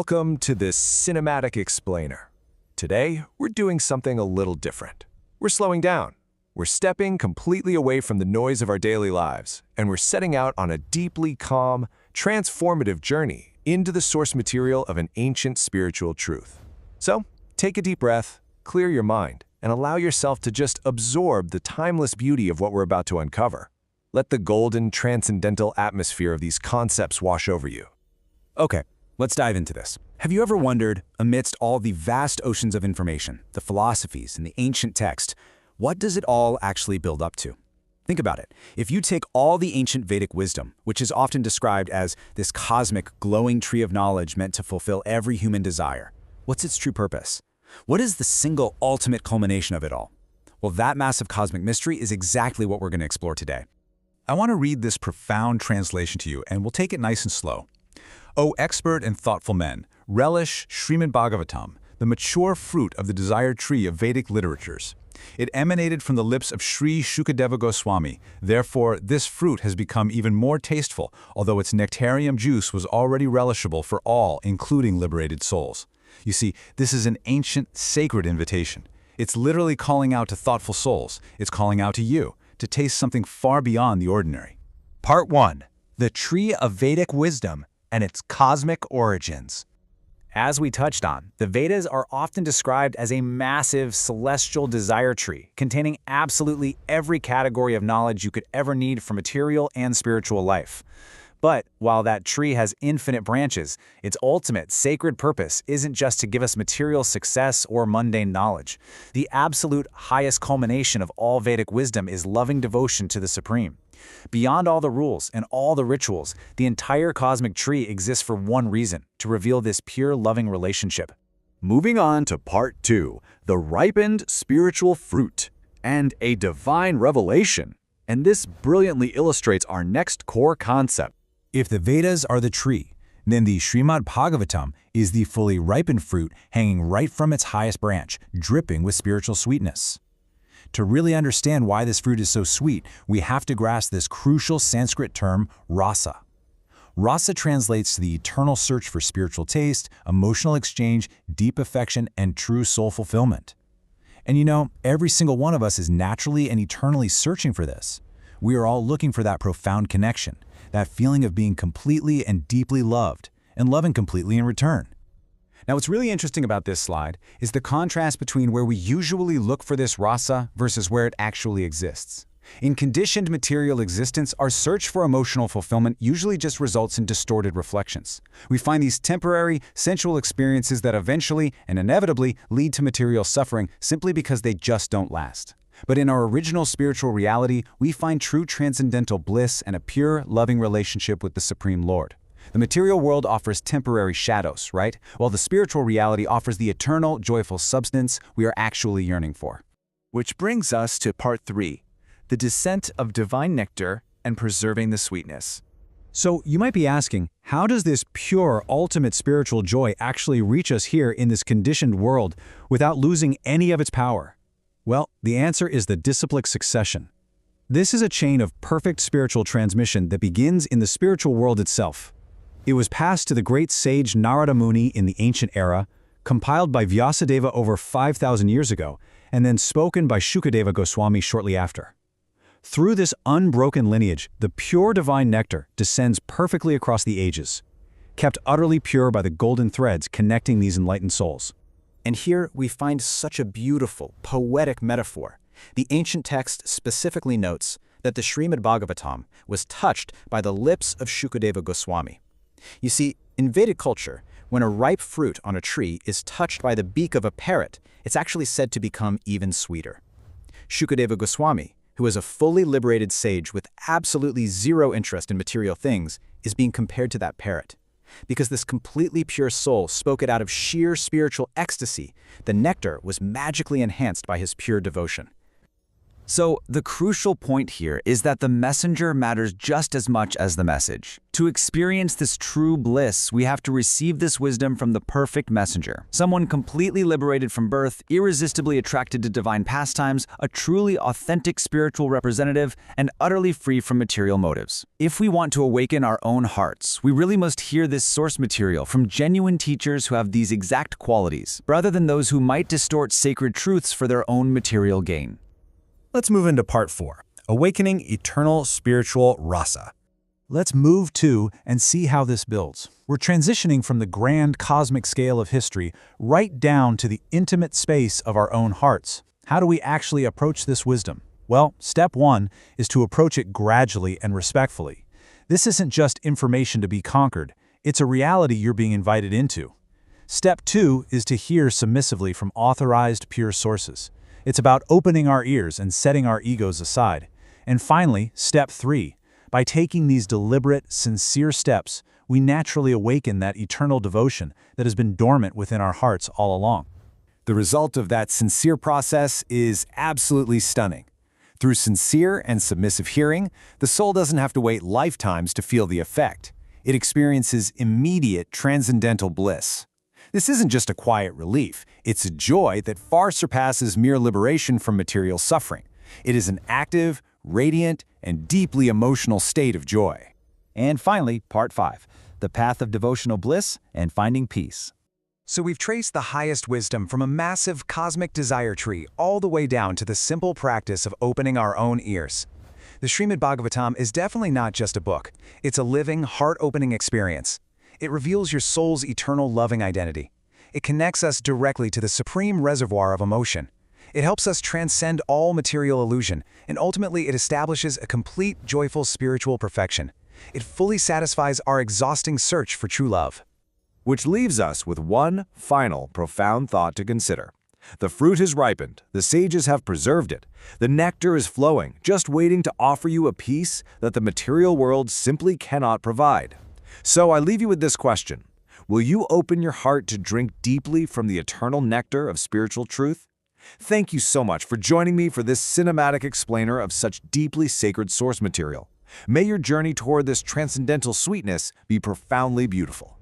Welcome to this Cinematic Explainer. Today, we're doing something a little different. We're slowing down. We're stepping completely away from the noise of our daily lives, and we're setting out on a deeply calm, transformative journey into the source material of an ancient spiritual truth. So, take a deep breath, clear your mind, and allow yourself to just absorb the timeless beauty of what we're about to uncover. Let the golden, transcendental atmosphere of these concepts wash over you. Okay, let's dive into this. Have you ever wondered, amidst all the vast oceans of information, the philosophies, and the ancient text, what does it all actually build up to? Think about it. If you take all the ancient Vedic wisdom, which is often described as this cosmic, glowing tree of knowledge meant to fulfill every human desire, what's its true purpose? What is the single ultimate culmination of it all? Well, that massive cosmic mystery is exactly what we're going to explore today. I want to read this profound translation to you, and we'll take it nice and slow. O expert and thoughtful men, relish Srimad Bhagavatam, the mature fruit of the desired tree of Vedic literatures. It emanated from the lips of Sri Shukadeva Goswami. Therefore, this fruit has become even more tasteful, although its nectarium juice was already relishable for all, including liberated souls. You see, this is an ancient, sacred invitation. It's literally calling out to thoughtful souls. It's calling out to you to taste something far beyond the ordinary. Part 1. The Tree of Vedic Wisdom and its Cosmic Origins. As we touched on, the Vedas are often described as a massive celestial desire tree containing absolutely every category of knowledge you could ever need for material and spiritual life. But while that tree has infinite branches, its ultimate sacred purpose isn't just to give us material success or mundane knowledge. The absolute highest culmination of all Vedic wisdom is loving devotion to the Supreme. Beyond all the rules and all the rituals, the entire cosmic tree exists for one reason: to reveal this pure, loving relationship. Moving on to Part 2, the ripened spiritual fruit and a divine revelation. And this brilliantly illustrates our next core concept. If the Vedas are the tree, then the Srimad Bhagavatam is the fully ripened fruit hanging right from its highest branch, dripping with spiritual sweetness. To really understand why this fruit is so sweet, we have to grasp this crucial Sanskrit term, rasa. Rasa translates to the eternal search for spiritual taste, emotional exchange, deep affection, and true soul fulfillment. And you know, every single one of us is naturally and eternally searching for this. We are all looking for that profound connection, that feeling of being completely and deeply loved, and loving completely in return. Now, what's really interesting about this slide is the contrast between where we usually look for this rasa versus where it actually exists. In conditioned material existence, our search for emotional fulfillment usually just results in distorted reflections. We find these temporary, sensual experiences that eventually and inevitably lead to material suffering simply because they just don't last. But in our original spiritual reality, we find true transcendental bliss and a pure, loving relationship with the Supreme Lord. The material world offers temporary shadows, right? While the spiritual reality offers the eternal, joyful substance we are actually yearning for. Which brings us to Part 3, the descent of divine nectar and preserving the sweetness. So you might be asking, how does this pure, ultimate spiritual joy actually reach us here in this conditioned world without losing any of its power? Well, the answer is the disciplic succession. This is a chain of perfect spiritual transmission that begins in the spiritual world itself. It was passed to the great sage Narada Muni in the ancient era, compiled by Vyasadeva over 5,000 years ago, and then spoken by Shukadeva Goswami shortly after. Through this unbroken lineage, the pure divine nectar descends perfectly across the ages, kept utterly pure by the golden threads connecting these enlightened souls. And here we find such a beautiful, poetic metaphor. The ancient text specifically notes that the Srimad Bhagavatam was touched by the lips of Shukadeva Goswami. You see, in Vedic culture, when a ripe fruit on a tree is touched by the beak of a parrot, it's actually said to become even sweeter. Shukadeva Goswami, who is a fully liberated sage with absolutely zero interest in material things, is being compared to that parrot. Because this completely pure soul spoke it out of sheer spiritual ecstasy, the nectar was magically enhanced by his pure devotion. So, the crucial point here is that the messenger matters just as much as the message. To experience this true bliss, we have to receive this wisdom from the perfect messenger, someone completely liberated from birth, irresistibly attracted to divine pastimes, a truly authentic spiritual representative, and utterly free from material motives. If we want to awaken our own hearts, we really must hear this source material from genuine teachers who have these exact qualities, rather than those who might distort sacred truths for their own material gain. Let's move into part 4, Awakening Eternal Spiritual Rasa. Let's move to and see how this builds. We're transitioning from the grand cosmic scale of history right down to the intimate space of our own hearts. How do we actually approach this wisdom? Well, step 1 is to approach it gradually and respectfully. This isn't just information to be conquered, it's a reality you're being invited into. Step 2 is to hear submissively from authorized, pure sources. It's about opening our ears and setting our egos aside. And finally, step 3. By taking these deliberate, sincere steps, we naturally awaken that eternal devotion that has been dormant within our hearts all along. The result of that sincere process is absolutely stunning. Through sincere and submissive hearing, the soul doesn't have to wait lifetimes to feel the effect. It experiences immediate transcendental bliss. This isn't just a quiet relief, it's a joy that far surpasses mere liberation from material suffering. It is an active, radiant, and deeply emotional state of joy. And finally, part 5, the path of devotional bliss and finding peace. So we've traced the highest wisdom from a massive cosmic desire tree all the way down to the simple practice of opening our own ears. The Srimad Bhagavatam is definitely not just a book. It's a living, heart-opening experience. It reveals your soul's eternal loving identity. It connects us directly to the supreme reservoir of emotion. It helps us transcend all material illusion, and ultimately it establishes a complete, joyful spiritual perfection. It fully satisfies our exhausting search for true love. Which leaves us with one final profound thought to consider. The fruit is ripened, the sages have preserved it. The nectar is flowing, just waiting to offer you a peace that the material world simply cannot provide. So I leave you with this question. Will you open your heart to drink deeply from the eternal nectar of spiritual truth? Thank you so much for joining me for this cinematic explainer of such deeply sacred source material. May your journey toward this transcendental sweetness be profoundly beautiful.